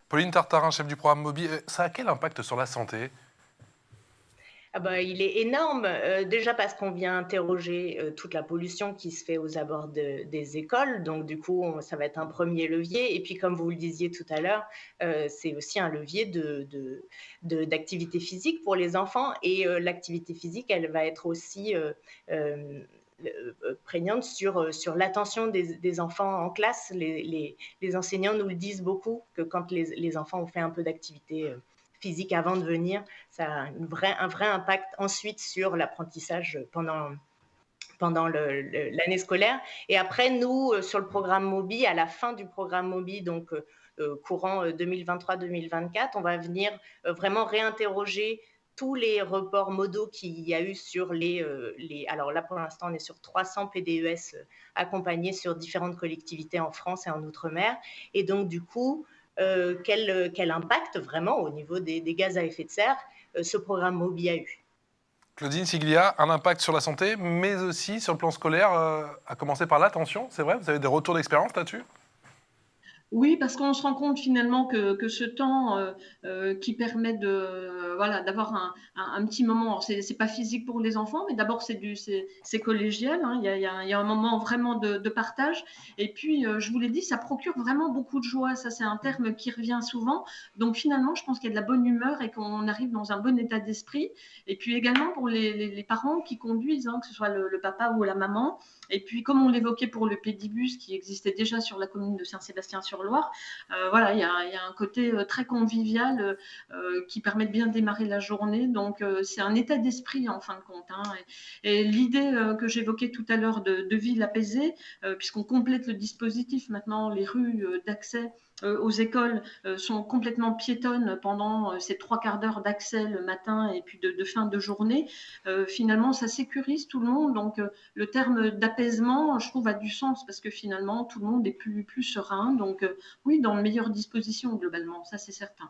Pauline Tartarin, chef du programme Mobi, ça a quel impact sur la santé? Ah bah, il est énorme, déjà parce qu'on vient interroger, toute la pollution qui se fait aux abords des écoles, donc du coup, ça va être un premier levier et puis comme vous le disiez tout à l'heure, c'est aussi un levier d'activité physique pour les enfants et l'activité physique, elle va être aussi, hem, prégnante sur l'attention des enfants en classe. Les enseignants nous le disent beaucoup que quand les enfants ont fait un peu d'activité, physique avant de venir, ça a un vrai impact ensuite sur l'apprentissage pendant l'année scolaire. Et après, nous, sur le programme Mobi, à la fin du programme Mobi, donc courant 2023-2024, on va venir vraiment réinterroger tous les reports modaux qu'il y a eu sur alors là, pour l'instant, on est sur 300 PDES accompagnés sur différentes collectivités en France et en Outre-mer. Et donc, du coup, quel impact vraiment au niveau des gaz à effet de serre ce programme Mobi a eu? Claudine Siglia, un impact sur la santé, mais aussi sur le plan scolaire, à commencer par l'attention, c'est vrai? Vous avez des retours d'expérience là-dessus? Oui, parce qu'on se rend compte finalement que ce temps qui permet de voilà d'avoir un petit moment. Alors c'est pas physique pour les enfants, mais d'abord c'est collégial. Hein, il y a un moment vraiment de partage. Et puis je vous l'ai dit, ça procure vraiment beaucoup de joie. Ça c'est un terme qui revient souvent. Donc finalement, je pense qu'il y a de la bonne humeur et qu'on arrive dans un bon état d'esprit. Et puis également pour les parents qui conduisent, hein, que ce soit le papa ou la maman. Et puis, comme on l'évoquait pour le pédibus qui existait déjà sur la commune de Saint-Sébastien-sur-Loire, voilà, il y a un côté très convivial qui permet de bien démarrer la journée. Donc, c'est un état d'esprit en fin de compte. Hein. Et l'idée que j'évoquais tout à l'heure de ville apaisée, puisqu'on complète le dispositif maintenant, les rues d'accès aux écoles sont complètement piétonnes pendant ces 3 quarts d'heure d'accès le matin et puis de fin de journée. Finalement, ça sécurise tout le monde. Donc, le terme d'apaisement, je trouve, a du sens parce que finalement, tout le monde est plus serein. Donc, oui, dans de meilleures dispositions globalement, ça c'est certain.